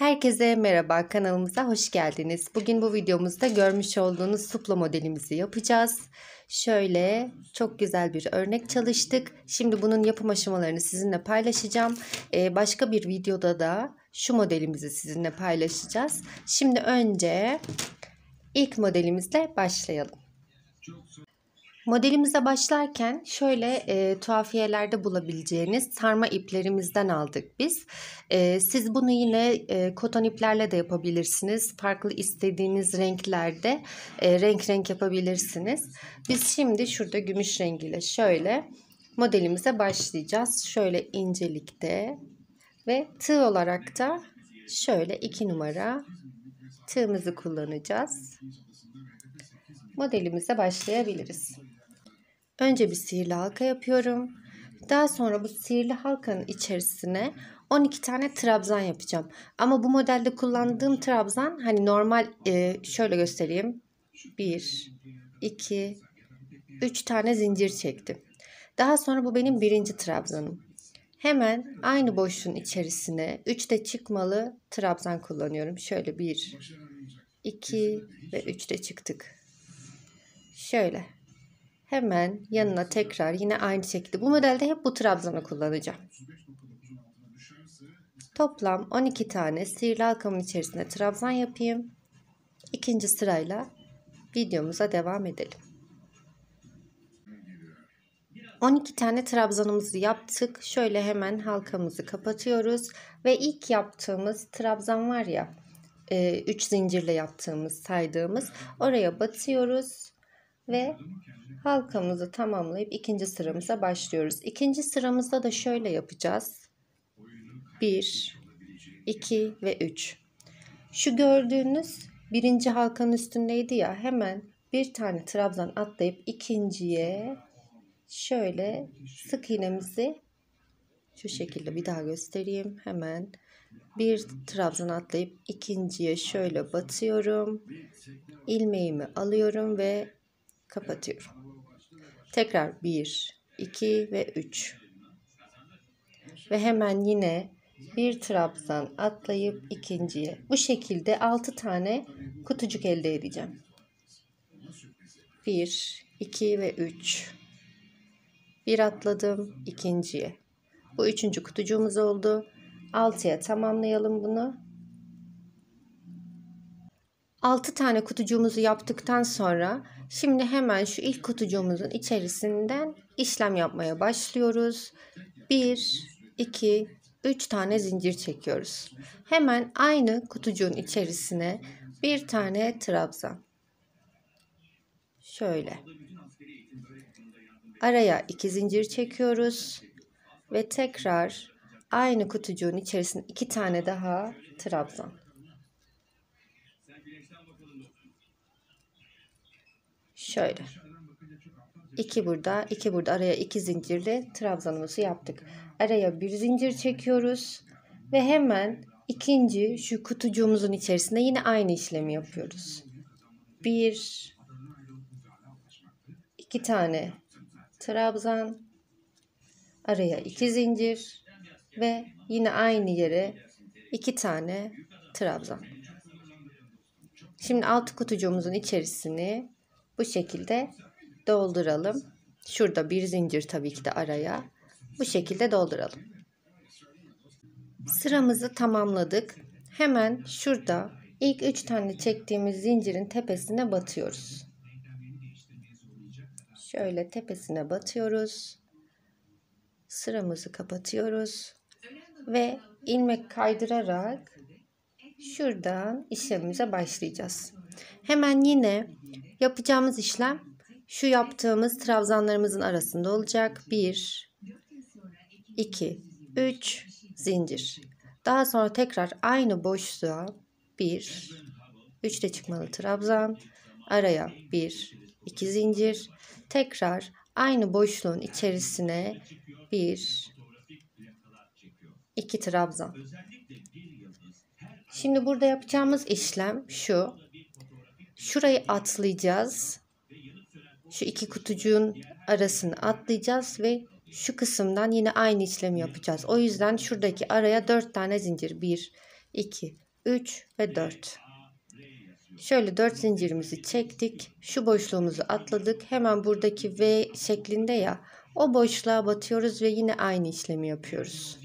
Herkese merhaba, kanalımıza hoş geldiniz. Bugün bu videomuzda görmüş olduğunuz supla modelimizi yapacağız. Şöyle çok güzel bir örnek çalıştık. Şimdi bunun yapım aşamalarını sizinle paylaşacağım. Başka bir videoda da şu modelimizi sizinle paylaşacağız. Şimdi önce ilk modelimizle başlayalım. Modelimize başlarken şöyle tuhafiyelerde bulabileceğiniz sarma iplerimizden aldık biz. Siz bunu yine koton iplerle de yapabilirsiniz. Farklı istediğiniz renklerde renk renk yapabilirsiniz. Biz şimdi şurada gümüş rengiyle şöyle modelimize başlayacağız. Şöyle incelikte ve tığ olarak da şöyle 2 numara tığımızı kullanacağız. Modelimize başlayabiliriz. Önce bir sihirli halka yapıyorum. Daha sonra bu sihirli halkanın içerisine 12 tane trabzan yapacağım. Ama bu modelde kullandığım trabzan hani normal şöyle göstereyim. 1, 2, 3 tane zincir çektim. Daha sonra bu benim birinci trabzanım. Hemen aynı boşluğun içerisine 3 de çıkmalı trabzan kullanıyorum. Şöyle 1, 2 ve 3 de çıktık. Şöyle. Hemen yanına tekrar yine aynı şekilde bu modelde hep bu trabzanı kullanacağım. Toplam 12 tane sihirli halkamın içerisine trabzan yapayım. İkinci sırayla videomuza devam edelim. 12 tane trabzanımızı yaptık. Şöyle hemen halkamızı kapatıyoruz. Ve ilk yaptığımız trabzan var ya 3 zincirle yaptığımız saydığımız oraya batıyoruz. Ve halkamızı tamamlayıp ikinci sıramıza başlıyoruz. İkinci sıramızda da şöyle yapacağız. 1, 2 ve 3. Şu gördüğünüz birinci halkanın üstündeydi ya, hemen bir tane trabzan atlayıp ikinciye şöyle sık iğnemizi şu şekilde bir daha göstereyim. Hemen bir trabzan atlayıp ikinciye şöyle batıyorum. İlmeğimi alıyorum ve kapatıyorum. Tekrar 1, 2 ve 3. Ve hemen yine bir trabzan atlayıp ikinciye. Bu şekilde 6 tane kutucuk elde edeceğim. 1, 2 ve 3. Bir atladım ikinciye. Bu üçüncü kutucuğumuz oldu. 6'ya tamamlayalım bunu. 6 tane kutucuğumuzu yaptıktan sonra şimdi hemen şu ilk kutucuğumuzun içerisinden işlem yapmaya başlıyoruz. 1, 2, 3 tane zincir çekiyoruz. Hemen aynı kutucuğun içerisine bir tane trabzan. Şöyle. Araya 2 zincir çekiyoruz. Ve tekrar aynı kutucuğun içerisine 2 tane daha trabzan. Şöyle. 2 burada, 2 burada. Araya 2 zincirli trabzanımızı yaptık. Araya bir zincir çekiyoruz. Ve hemen ikinci şu kutucuğumuzun içerisinde yine aynı işlemi yapıyoruz. 1, 2 tane trabzan. Araya 2 zincir. Ve yine aynı yere 2 tane trabzan. Şimdi alt kutucuğumuzun içerisini bu şekilde dolduralım. Şurada bir zincir tabii ki de araya. Bu şekilde dolduralım. Sıramızı tamamladık. Hemen şurada ilk 3 tane çektiğimiz zincirin tepesine batıyoruz. Şöyle tepesine batıyoruz. Sıramızı kapatıyoruz. Ve ilmek kaydırarak şuradan işlemimize başlayacağız. Hemen yine yapacağımız işlem şu yaptığımız trabzanlarımızın arasında olacak. 1, 2, 3 zincir. Daha sonra tekrar aynı boşluğa 1, 3 de çıkmalı trabzan. Araya 1, 2 zincir. Tekrar aynı boşluğun içerisine 1, 2 trabzan. Şimdi burada yapacağımız işlem şu. Şurayı atlayacağız. Şu iki kutucuğun arasını atlayacağız ve şu kısımdan yine aynı işlemi yapacağız. O yüzden şuradaki araya 4 tane zincir. 1, 2, 3 ve 4. Şöyle 4 zincirimizi çektik. Şu boşluğumuzu atladık. Hemen buradaki V şeklinde ya. O boşluğa batıyoruz ve yine aynı işlemi yapıyoruz.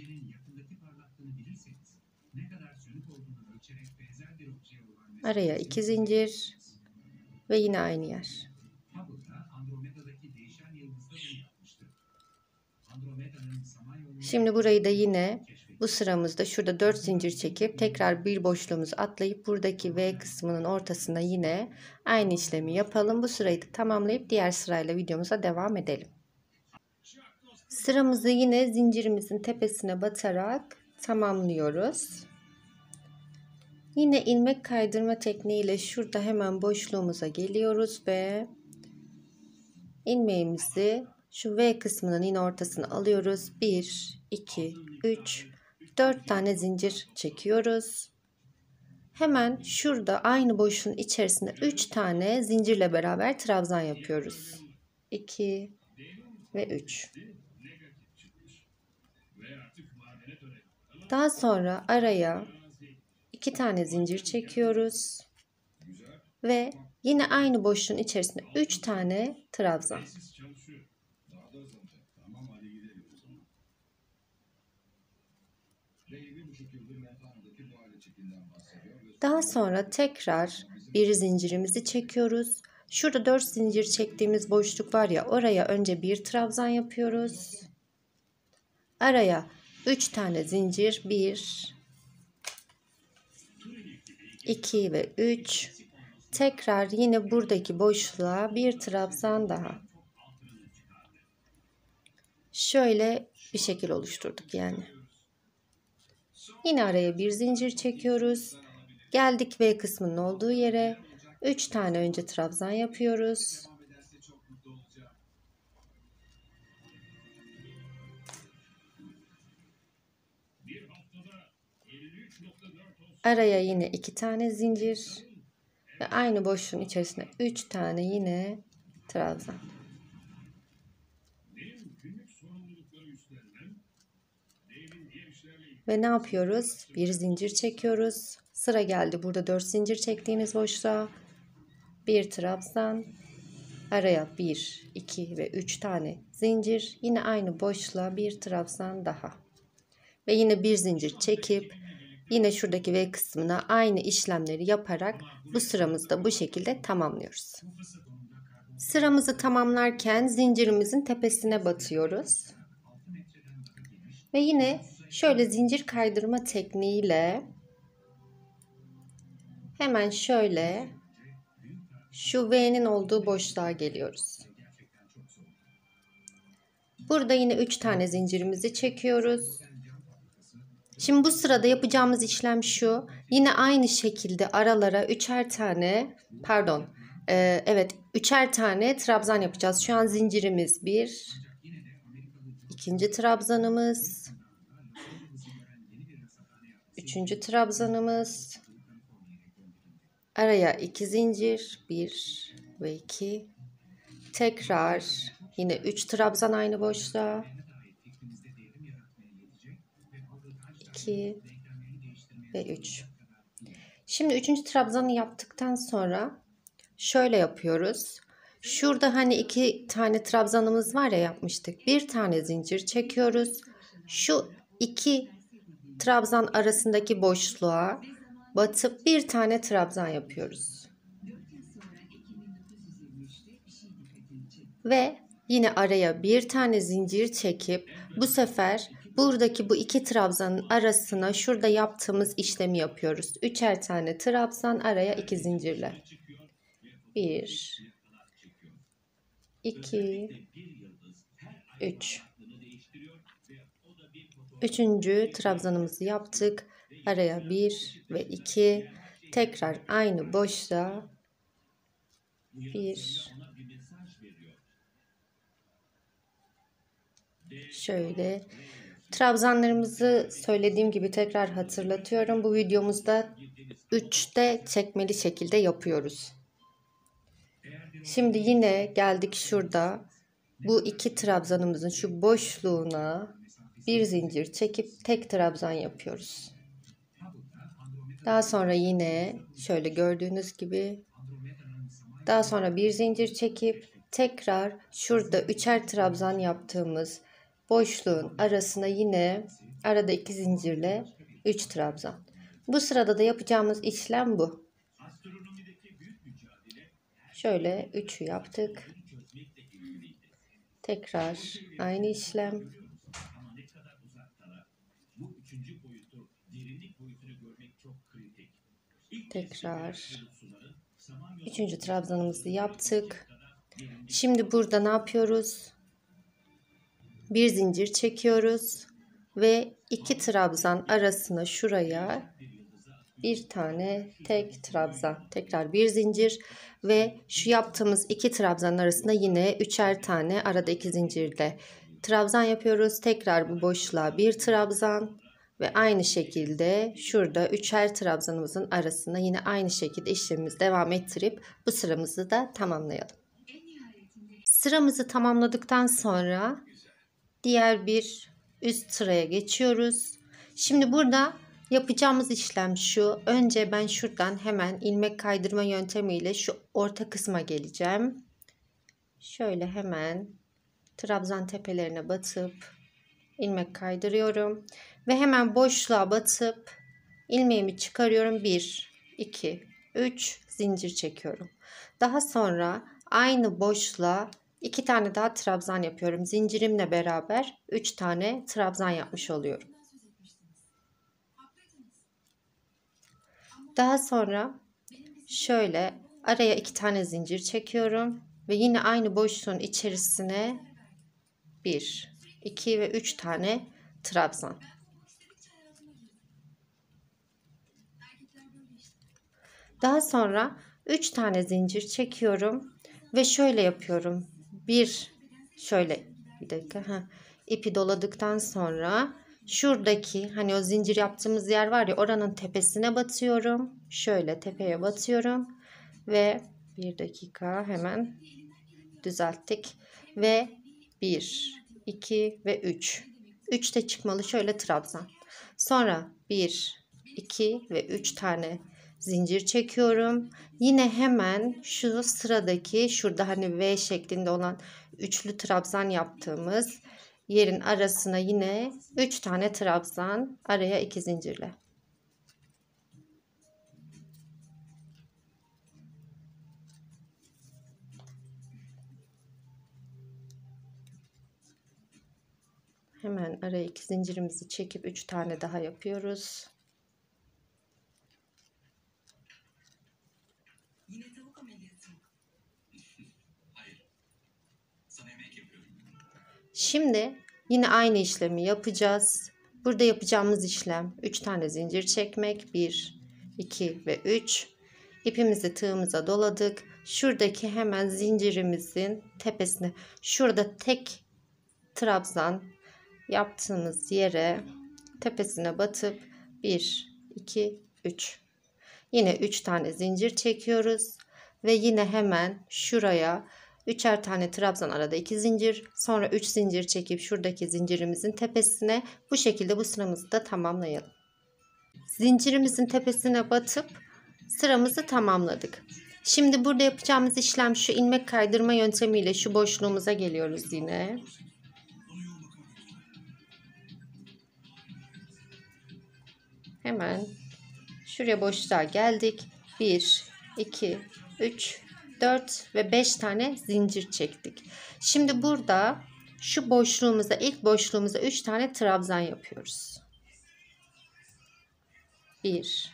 Araya 2 zincir ve yine aynı yer. Şimdi burayı da yine bu sıramızda şurada 4 zincir çekip tekrar bir boşluğumuzu atlayıp buradaki V kısmının ortasına yine aynı işlemi yapalım. Bu sırayı da tamamlayıp diğer sırayla videomuza devam edelim. Sıramızı yine zincirimizin tepesine batarak tamamlıyoruz. Yine ilmek kaydırma tekniğiyle şurada hemen boşluğumuza geliyoruz ve ilmeğimizi şu V kısmının yine ortasına alıyoruz. 1, 2, 3, 4 tane zincir çekiyoruz. Hemen şurada aynı boşluğun içerisinde 3 tane zincirle beraber trabzan yapıyoruz. 2 ve 3. Daha sonra araya 2 tane zincir çekiyoruz. Ve yine aynı boşluğun içerisinde 3 tane trabzan. Daha sonra tekrar bir zincirimizi çekiyoruz. Şurada 4 zincir çektiğimiz boşluk var ya, oraya önce bir trabzan yapıyoruz. Araya 3 tane zincir, 1, 2 ve 3. Tekrar yine buradaki boşluğa bir trabzan daha. Şöyle bir şekil oluşturduk yani. Yine araya bir zincir çekiyoruz. Geldik V kısmının olduğu yere. 3 tane önce trabzan yapıyoruz. Araya yine 2 tane zincir ve aynı boşluğun içerisine 3 tane yine trabzan. Ve ne yapıyoruz? Bir zincir çekiyoruz. Sıra geldi burada 4 zincir çektiğimiz boşluğa. Bir trabzan. Araya 1, 2 ve 3 tane zincir. Yine aynı boşluğa bir trabzan daha. Ve yine bir zincir çekip yine şuradaki V kısmına aynı işlemleri yaparak bu sıramızı da bu şekilde tamamlıyoruz. Sıramızı tamamlarken zincirimizin tepesine batıyoruz. Ve yine şöyle zincir kaydırma tekniğiyle hemen şöyle şu V'nin olduğu boşluğa geliyoruz. Burada yine 3 tane zincirimizi çekiyoruz. Şimdi bu sırada yapacağımız işlem şu. Yine aynı şekilde aralara üçer tane üçer tane trabzan yapacağız. Şu an zincirimiz 1. İkinci trabzanımız. Üçüncü trabzanımız. Araya 2 zincir. 1 ve 2. Tekrar yine 3 trabzan aynı boşluğa. 2 ve 3. Şimdi 3. trabzanı yaptıktan sonra şöyle yapıyoruz. Şurada hani 2 tane trabzanımız var ya, yapmıştık. Bir tane zincir çekiyoruz. Şu 2 trabzan arasındaki boşluğa batıp bir tane trabzan yapıyoruz. Ve yine araya bir tane zincir çekip bu sefer buradaki bu 2 trabzanın arasına şurada yaptığımız işlemi yapıyoruz. Üçer tane trabzan araya 2 zincirle. 1, 2, 3. Üçüncü trabzanımızı yaptık. Araya 1 ve 2. Tekrar aynı boşluğa 1. Şöyle. Trabzanlarımızı söylediğim gibi tekrar hatırlatıyorum. Bu videomuzda 3'te çekmeli şekilde yapıyoruz. Şimdi yine geldik şurada. Bu 2 trabzanımızın şu boşluğuna bir zincir çekip tek trabzan yapıyoruz. Daha sonra yine şöyle gördüğünüz gibi daha sonra bir zincir çekip tekrar şurada üçer trabzan yaptığımız boşluğun arasına yine arada 2 zincirle 3 trabzan. Bu sırada da yapacağımız işlem bu. Şöyle 3'ü yaptık. Tekrar aynı işlem. Tekrar 3. trabzanımızı yaptık. Şimdi burada ne yapıyoruz? Bir zincir çekiyoruz ve 2 trabzan arasına şuraya bir tane tek trabzan. Tekrar bir zincir ve şu yaptığımız 2 trabzan arasında yine üçer tane arada 2 zincirle trabzan yapıyoruz. Tekrar bu boşluğa bir trabzan ve aynı şekilde şurada üçer trabzanımızın arasında yine aynı şekilde işlemimizi devam ettirip bu sıramızı da tamamlayalım. Sıramızı tamamladıktan sonra diğer bir üst sıraya geçiyoruz. Şimdi burada yapacağımız işlem şu. Önce ben şuradan hemen ilmek kaydırma yöntemiyle şu orta kısma geleceğim. Şöyle hemen trabzan tepelerine batıp ilmek kaydırıyorum. Ve hemen boşluğa batıp ilmeğimi çıkarıyorum. 1, 2, 3 zincir çekiyorum. Daha sonra aynı boşluğa 2 tane daha trabzan yapıyorum. Zincirimle beraber 3 tane trabzan yapmış oluyorum. Daha sonra şöyle araya 2 tane zincir çekiyorum ve yine aynı boşluğun içerisine 1, 2 ve 3 tane trabzan. Daha sonra 3 tane zincir çekiyorum ve şöyle yapıyorum. Şöyle bir dakika. İpi doladıktan sonra şuradaki hani o zincir yaptığımız yer var ya oranın tepesine batıyorum. Şöyle tepeye batıyorum ve bir dakika hemen düzelttik ve 1, 2 ve 3. 3 de çıkmalı şöyle trabzan. Sonra 1, 2 ve 3 tane zincir çekiyorum. Yine hemen şu sıradaki şurada hani V şeklinde olan üçlü trabzan yaptığımız yerin arasına yine 3 tane trabzan araya 2 zincirle. Hemen araya 2 zincirimizi çekip 3 tane daha yapıyoruz. Şimdi yine aynı işlemi yapacağız. Burada yapacağımız işlem 3 tane zincir çekmek. 1, 2 ve 3. İpimizi tığımıza doladık. Şuradaki hemen zincirimizin tepesine şurada tek trabzan yaptığımız yere tepesine batıp 1, 2, 3. Yine 3 tane zincir çekiyoruz ve yine hemen şuraya üçer tane trabzan arada 2 zincir sonra 3 zincir çekip şuradaki zincirimizin tepesine bu şekilde bu sıramızı da tamamlayalım. Zincirimizin tepesine batıp sıramızı tamamladık. Şimdi burada yapacağımız işlem şu ilmek kaydırma yöntemiyle şu boşluğumuza geliyoruz yine. Hemen şuraya boşluğa geldik. 1, 2, 3, 4 ve 5 tane zincir çektik. Şimdi burada şu boşluğumuza ilk boşluğumuza 3 tane trabzan yapıyoruz. 1,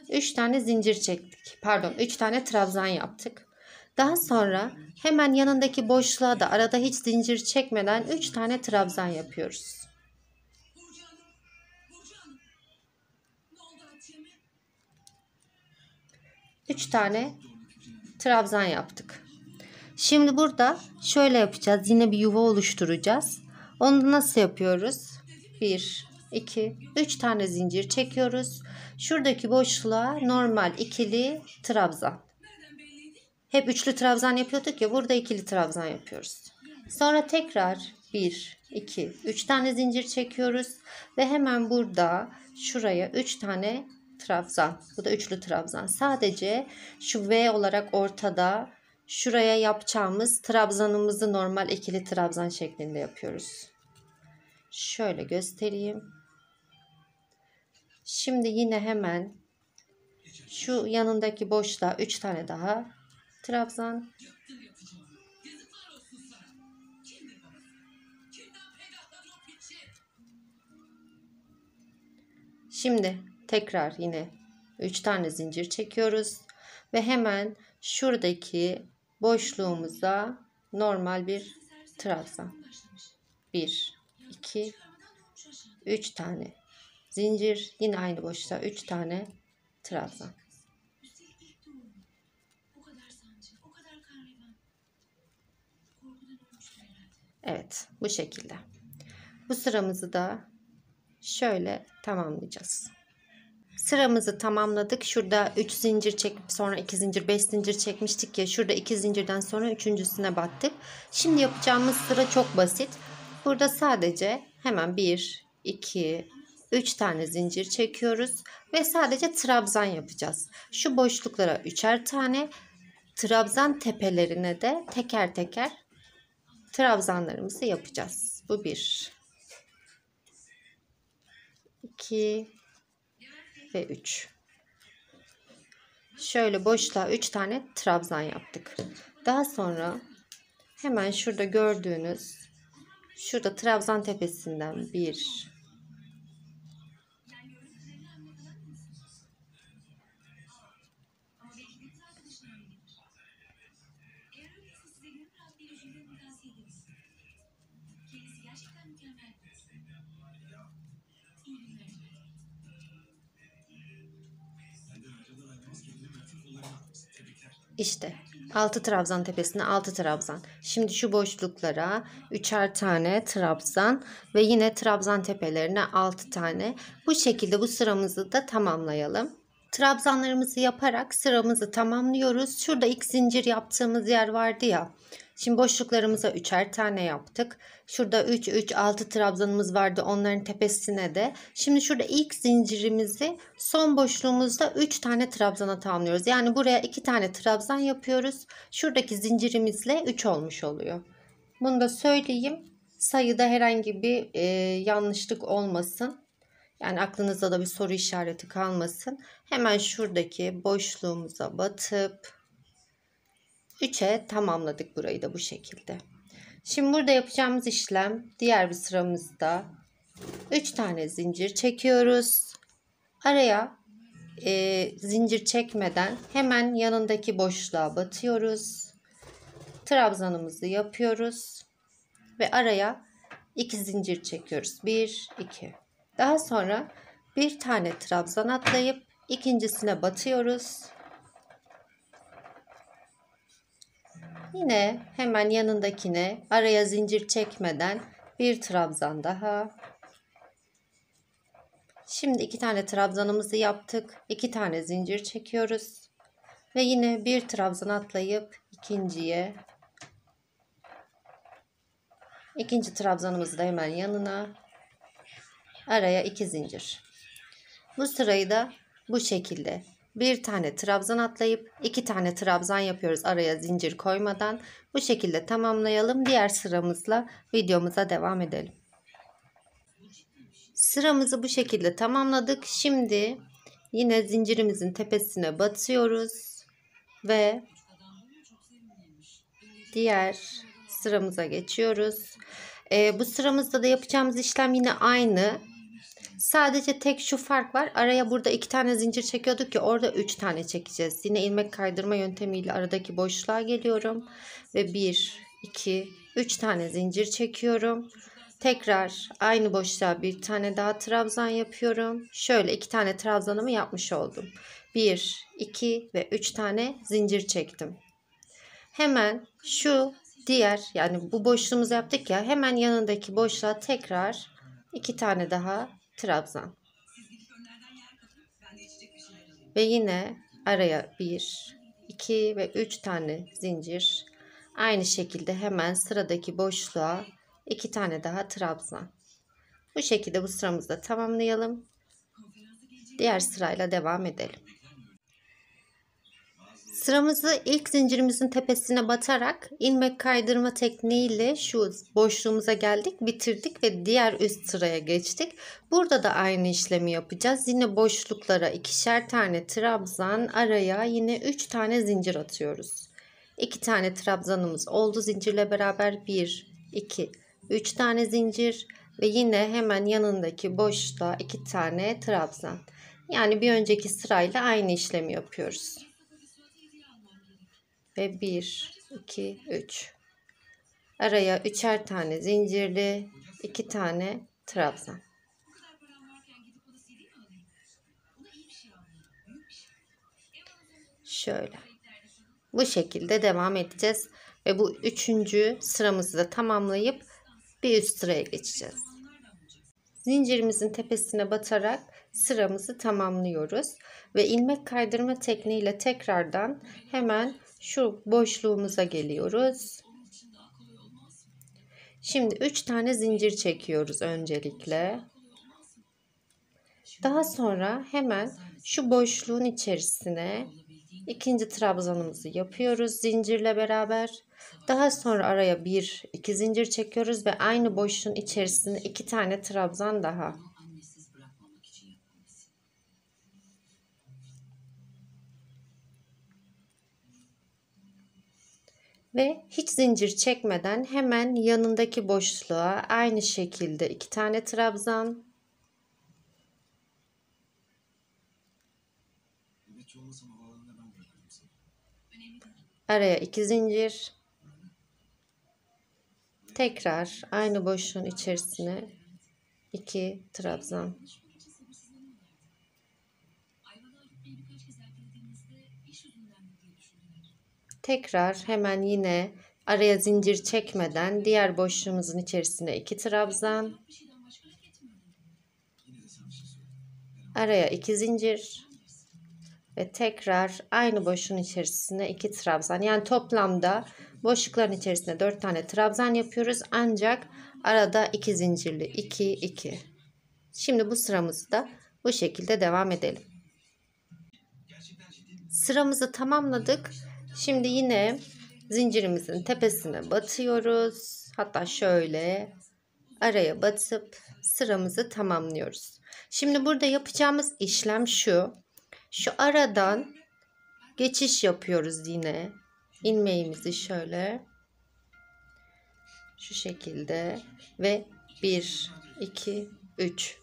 3 tane zincir çektik. Pardon 3 tane trabzan yaptık. Daha sonra hemen yanındaki boşluğa da arada hiç zincir çekmeden 3 tane trabzan yapıyoruz. Üç tane trabzan yaptık. Şimdi burada şöyle yapacağız. Yine bir yuva oluşturacağız. Onu nasıl yapıyoruz? 1, 2, 3 tane zincir çekiyoruz. Şuradaki boşluğa normal ikili trabzan. Hep üçlü trabzan yapıyorduk ya. Burada ikili trabzan yapıyoruz. Sonra tekrar 1, 2, 3 tane zincir çekiyoruz ve hemen burada şuraya 3 tane trabzan. Bu da üçlü trabzan. Sadece şu V olarak ortada şuraya yapacağımız trabzanımızı normal ikili trabzan şeklinde yapıyoruz. Şöyle göstereyim. Şimdi yine hemen şu yanındaki boşluğa 3 tane daha trabzan. Şimdi tekrar yine 3 tane zincir çekiyoruz ve hemen şuradaki boşluğumuza normal bir trabzan. 1, 2, 3 tane zincir, yine aynı boşluğa 3 tane trabzan. Evet, bu şekilde. Bu sıramızı da şöyle tamamlayacağız. Sıramızı tamamladık. Şurada 3 zincir çekip sonra 2 zincir, 5 zincir çekmiştik ya. Şurada 2 zincirden sonra üçüncüsüne battık. Şimdi yapacağımız sıra çok basit. Burada sadece hemen 1, 2, 3 tane zincir çekiyoruz ve sadece trabzan yapacağız. Şu boşluklara 3'er tane, trabzan tepelerine de teker teker trabzanlarımızı yapacağız. Bu 1, 2 ve 3. Şöyle boşluğa 3 tane trabzan yaptık. Daha sonra hemen şurada gördüğünüz şurada trabzan tepesinden 1, İşte 6 trabzan tepesine 6 trabzan. Şimdi şu boşluklara 3'er tane trabzan ve yine trabzan tepelerine 6 tane. Bu şekilde bu sıramızı da tamamlayalım. Trabzanlarımızı yaparak sıramızı tamamlıyoruz. Şurada ilk zincir yaptığımız yer vardı ya. Şimdi boşluklarımıza 3'er tane yaptık. Şurada 3, 3, 6 trabzanımız vardı. Onların tepesine de. Şimdi şurada ilk zincirimizi son boşluğumuzda 3 tane trabzana tamamlıyoruz. Yani buraya 2 tane trabzan yapıyoruz. Şuradaki zincirimizle 3 olmuş oluyor. Bunu da söyleyeyim. Sayıda herhangi bir yanlışlık olmasın. Yani aklınızda da bir soru işareti kalmasın. Hemen şuradaki boşluğumuza batıp 3'e tamamladık burayı da bu şekilde. Şimdi burada yapacağımız işlem diğer bir sıramızda 3 tane zincir çekiyoruz. Araya zincir çekmeden hemen yanındaki boşluğa batıyoruz. Trabzanımızı yapıyoruz ve araya 2 zincir çekiyoruz. 1, 2. Daha sonra bir tane trabzan atlayıp ikincisine batıyoruz. Yine hemen yanındakine araya zincir çekmeden bir trabzan daha. Şimdi 2 tane trabzanımızı yaptık. 2 tane zincir çekiyoruz. Ve yine bir trabzan atlayıp ikinci trabzanımızı da hemen yanına, araya 2 zincir. Bu sırayı da bu şekilde bir tane trabzan atlayıp 2 tane trabzan yapıyoruz araya zincir koymadan. Bu şekilde tamamlayalım. Diğer sıramızla videomuza devam edelim. Sıramızı bu şekilde tamamladık. Şimdi yine zincirimizin tepesine batıyoruz ve diğer sıramıza geçiyoruz. Bu sıramızda da yapacağımız işlem yine aynı. Sadece tek şu fark var. Araya burada 2 tane zincir çekiyorduk ya, orada 3 tane çekeceğiz. Yine ilmek kaydırma yöntemiyle aradaki boşluğa geliyorum. Ve 1, 2, 3 tane zincir çekiyorum. Tekrar aynı boşluğa bir tane daha trabzan yapıyorum. Şöyle 2 tane trabzanımı yapmış oldum. 1, 2 ve 3 tane zincir çektim. Hemen şu diğer, yani bu boşluğumuzu yaptık ya, hemen yanındaki boşluğa tekrar 2 tane daha trabzan. Ve yine araya 1, 2 ve 3 tane zincir. Aynı şekilde hemen sıradaki boşluğa 2 tane daha trabzan. Bu şekilde bu sıramızı da tamamlayalım. Diğer sırayla devam edelim. Sıramızı ilk zincirimizin tepesine batarak ilmek kaydırma tekniğiyle şu boşluğumuza geldik, bitirdik ve diğer üst sıraya geçtik. Burada da aynı işlemi yapacağız. Yine boşluklara ikişer tane trabzan, araya yine 3 tane zincir atıyoruz. 2 tane trabzanımız oldu zincirle beraber, 1, 2, 3 tane zincir ve yine hemen yanındaki boşluğa 2 tane trabzan. Yani bir önceki sırayla aynı işlemi yapıyoruz. Ve 1, 2, 3. Araya üçer tane zincirli, 2 tane trabzan. Şöyle. Bu şekilde devam edeceğiz. Ve bu 3. sıramızı da tamamlayıp bir üst sıraya geçeceğiz. Zincirimizin tepesine batarak sıramızı tamamlıyoruz. Ve ilmek kaydırma tekniğiyle tekrardan hemen şu boşluğumuza geliyoruz. Şimdi 3 tane zincir çekiyoruz öncelikle. Daha sonra hemen şu boşluğun içerisine ikinci trabzanımızı yapıyoruz zincirle beraber. Daha sonra araya 1, 2 zincir çekiyoruz ve aynı boşluğun içerisine 2 tane trabzan daha. Ve hiç zincir çekmeden hemen yanındaki boşluğa aynı şekilde 2 tane trabzan. Araya 2 zincir. Tekrar aynı boşluğun içerisine 2 trabzan. Tekrar hemen yine araya zincir çekmeden diğer boşluğumuzun içerisine 2 trabzan. Araya 2 zincir. Ve tekrar aynı boşluğun içerisine 2 trabzan. Yani toplamda boşlukların içerisine 4 tane trabzan yapıyoruz. Ancak arada 2 zincirli 2 2. Şimdi bu sıramızı da bu şekilde devam edelim. Sıramızı tamamladık. Şimdi yine zincirimizin tepesine batıyoruz. Hatta şöyle araya batıp sıramızı tamamlıyoruz. Şimdi burada yapacağımız işlem şu. Şu aradan geçiş yapıyoruz yine. İlmeğimizi şöyle şu şekilde ve 1, 2, 3.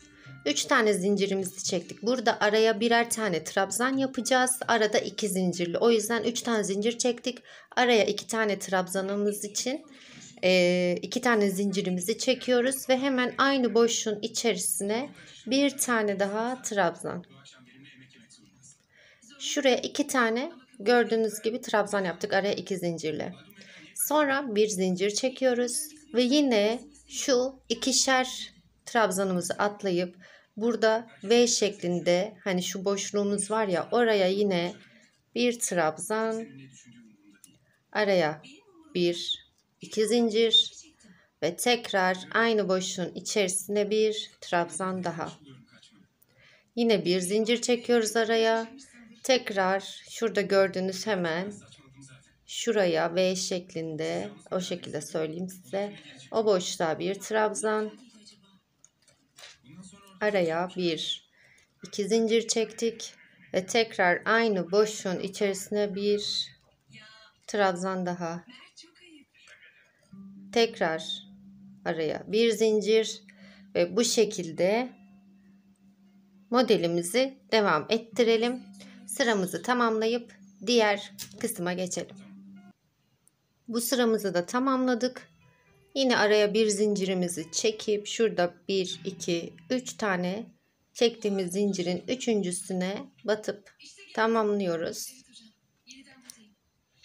3 tane zincirimizi çektik. Burada araya birer tane trabzan yapacağız. Arada 2 zincirli. O yüzden 3 tane zincir çektik. Araya 2 tane trabzanımız için 2 tane zincirimizi çekiyoruz. Ve hemen aynı boşluğun içerisine bir tane daha trabzan. Şuraya 2 tane gördüğünüz gibi trabzan yaptık. Araya 2 zincirle. Sonra bir zincir çekiyoruz. Ve yine şu ikişer trabzanımızı atlayıp burada V şeklinde, hani şu boşluğumuz var ya, oraya yine bir trabzan, araya 1 2 zincir ve tekrar aynı boşluğun içerisine bir trabzan daha. Yine bir zincir çekiyoruz araya. Tekrar şurada gördüğünüz hemen şuraya V şeklinde, o şekilde söyleyeyim size, o boşluğa bir trabzan, araya 1 2 zincir çektik ve tekrar aynı boşluğun içerisine bir trabzan daha. Tekrar araya bir zincir ve bu şekilde modelimizi devam ettirelim. Sıramızı tamamlayıp diğer kısma geçelim. Bu sıramızı da tamamladık. Yine araya bir zincirimizi çekip şurada 1, 2, 3 tane çektiğimiz zincirin üçüncüsüne batıp tamamlıyoruz.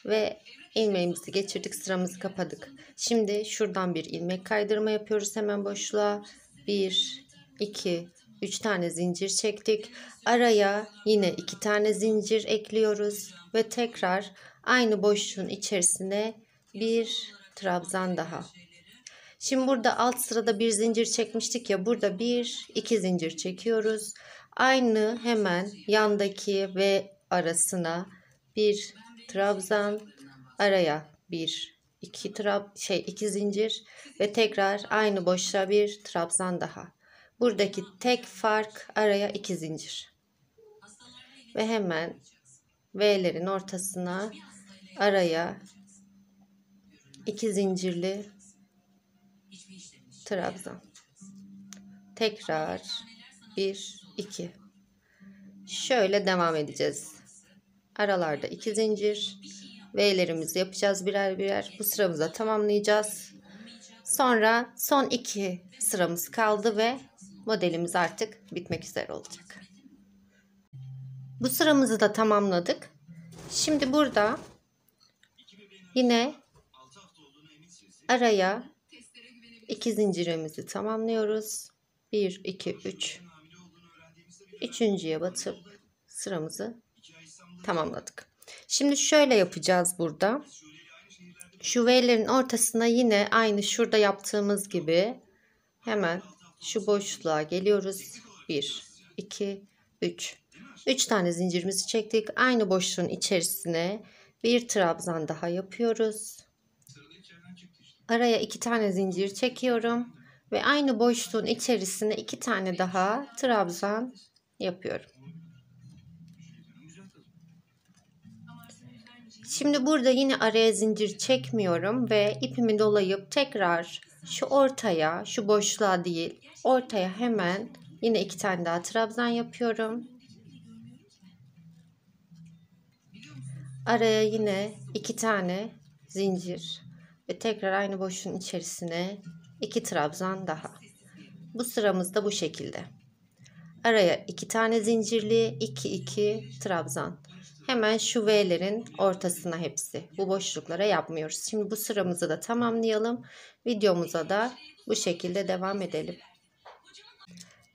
Ve ilmeğimizi geçirdik, sıramızı kapadık. Şimdi şuradan bir ilmek kaydırma yapıyoruz hemen boşluğa. 1, 2, 3 tane zincir çektik. Araya yine 2 tane zincir ekliyoruz ve tekrar aynı boşluğun içerisine bir trabzan daha. Şimdi burada alt sırada bir zincir çekmiştik ya, burada bir iki zincir çekiyoruz. Aynı hemen yandaki ve arasına bir trabzan, araya bir iki zincir ve tekrar aynı boşluğa bir trabzan daha. Buradaki tek fark araya iki zincir. Ve hemen V'lerin ortasına araya iki zincirli trabzan. Tekrar 1 2. Şöyle devam edeceğiz. Aralarda iki zincir. V'lerimizi yapacağız birer birer. Bu sıramızı tamamlayacağız. Sonra son iki sıramız kaldı ve modelimiz artık bitmek üzere olacak. Bu sıramızı da tamamladık. Şimdi burada yine araya iki zincirimizi tamamlıyoruz. 1 2 3. Üçüncüye batıp sıramızı tamamladık. Şimdi şöyle yapacağız burada. Şu V'lerin ortasına yine aynı şurada yaptığımız gibi hemen şu boşluğa geliyoruz. 1 2 3. 3 tane zincirimizi çektik. Aynı boşluğun içerisine bir trabzan daha yapıyoruz. Araya iki tane zincir çekiyorum ve aynı boşluğun içerisine iki tane daha trabzan yapıyorum. Şimdi burada yine araya zincir çekmiyorum ve ipimi dolayıp tekrar şu ortaya, şu boşluğa değil, ortaya hemen yine iki tane daha trabzan yapıyorum. Araya yine iki tane zincir ve tekrar aynı boşluğun içerisine iki trabzan daha. Bu sıramız da bu şekilde. Araya iki tane zincirli 2 2 trabzan. Hemen şu V'lerin ortasına hepsi. Bu boşluklara yapmıyoruz. Şimdi bu sıramızı da tamamlayalım. Videomuza da bu şekilde devam edelim.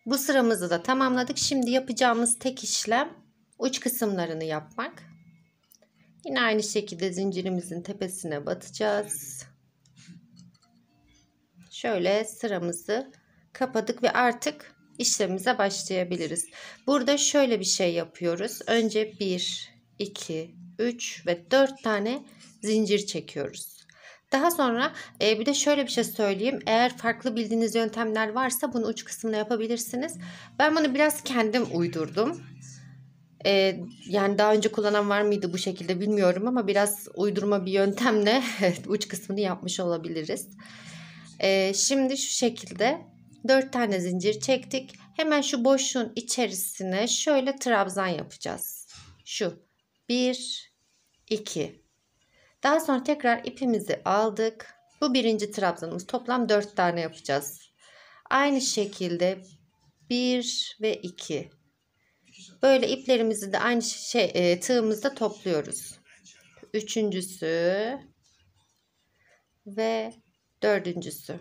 Bu sıramızı da tamamladık. Şimdi yapacağımız tek işlem uç kısımlarını yapmak. Yine aynı şekilde zincirimizin tepesine batacağız. Şöyle sıramızı kapadık ve artık işlemimize başlayabiliriz. Burada şöyle bir şey yapıyoruz. Önce 1, 2, 3 ve 4 tane zincir çekiyoruz. Daha sonra bir de şöyle bir şey söyleyeyim. Eğer farklı bildiğiniz yöntemler varsa bunu uç kısmına yapabilirsiniz. Ben bunu biraz kendim uydurdum. Yani daha önce kullanan var mıydı bu şekilde bilmiyorum ama biraz uydurma bir yöntemle uç kısmını yapmış olabiliriz. Şimdi şu şekilde 4 tane zincir çektik. Hemen şu boşluğun içerisine şöyle trabzan yapacağız. Şu 1 2. Daha sonra tekrar ipimizi aldık. Bu birinci trabzanımız, toplam 4 tane yapacağız. Aynı şekilde 1 ve 2. Böyle iplerimizi de aynı tığımızda topluyoruz. Üçüncüsü ve dördüncüsü.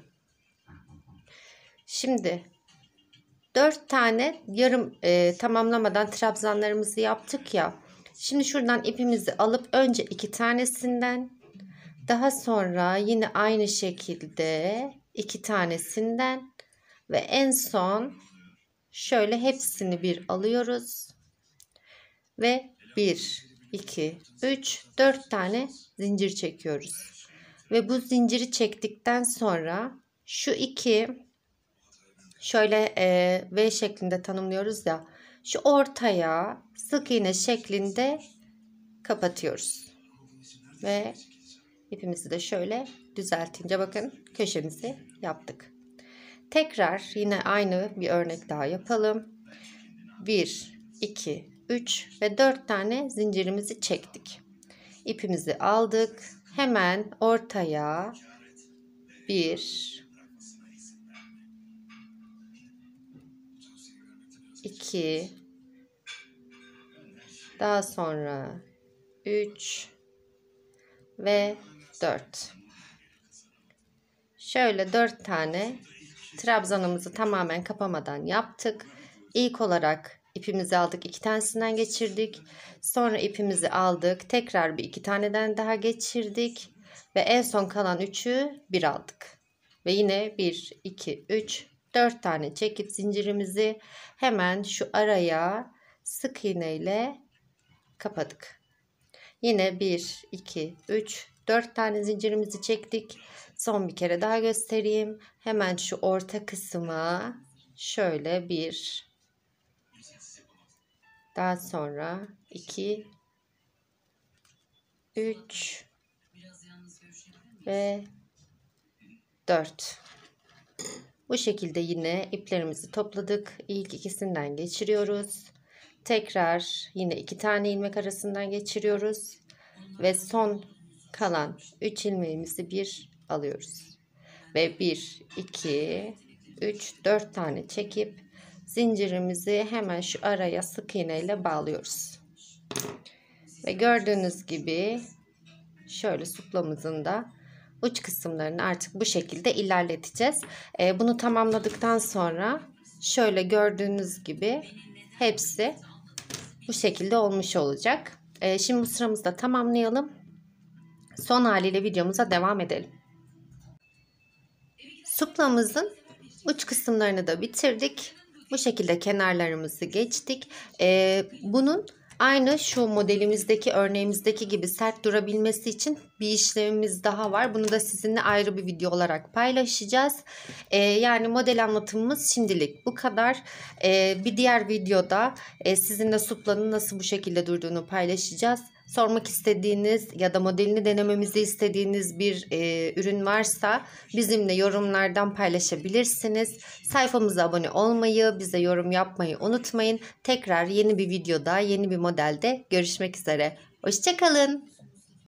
Şimdi 4 tane yarım tamamlamadan trabzanlarımızı yaptık ya. Şimdi şuradan ipimizi alıp önce 2 tanesinden, daha sonra yine aynı şekilde 2 tanesinden ve en son şöyle hepsini bir alıyoruz ve 1 2 3 4 tane zincir çekiyoruz. Ve bu zinciri çektikten sonra şu iki şöyle V şeklinde tanımlıyoruz ya, şu ortaya sık iğne şeklinde kapatıyoruz. Ve ipimizi de şöyle düzeltince bakın köşemizi yaptık. Tekrar yine aynı bir örnek daha yapalım. 1 2 3 ve 4 tane zincirimizi çektik. İpimizi aldık. Hemen ortaya 1 2, daha sonra 3 ve 4. Şöyle 4 tane trabzanımızı tamamen kapamadan yaptık. İlk olarak ipimizi aldık, 2 tanesinden geçirdik. Sonra ipimizi aldık, tekrar bir 2 taneden daha geçirdik ve en son kalan 3'ü bir aldık. Ve yine 1, 2, 3, 4 tane çekip zincirimizi hemen şu araya sık iğne ile kapadık. Yine 1, 2, 3, 4 tane zincirimizi çektik. Son bir kere daha göstereyim. Hemen şu orta kısma şöyle 1, daha sonra 2, 3 ve 4. Bu şekilde yine iplerimizi topladık. İlk ikisinden geçiriyoruz. Tekrar yine 2 tane ilmek arasından geçiriyoruz. Ve son kalan 3 ilmeğimizi bir alıyoruz. Ve 1, 2, 3, 4 tane çekip zincirimizi hemen şu araya sık iğne ile bağlıyoruz. Ve gördüğünüz gibi şöyle suplamızın da uç kısımlarını artık bu şekilde ilerleteceğiz. Bunu tamamladıktan sonra şöyle gördüğünüz gibi hepsi bu şekilde olmuş olacak. Şimdi bu sıramızı da tamamlayalım. Son haliyle videomuza devam edelim. Suplamızın uç kısımlarını da bitirdik. Bu şekilde kenarlarımızı geçtik. Bunun aynı şu modelimizdeki, örneğimizdeki gibi sert durabilmesi için bir işlemimiz daha var. Bunu da sizinle ayrı bir video olarak paylaşacağız. Yani model anlatımımız şimdilik bu kadar. Bir diğer videoda sizinle suplanın nasıl bu şekilde durduğunu paylaşacağız. Sormak istediğiniz ya da modelini denememizi istediğiniz bir ürün varsa bizimle yorumlardan paylaşabilirsiniz. Sayfamıza abone olmayı, bize yorum yapmayı unutmayın. Tekrar yeni bir videoda, yeni bir modelde görüşmek üzere. Hoşça kalın.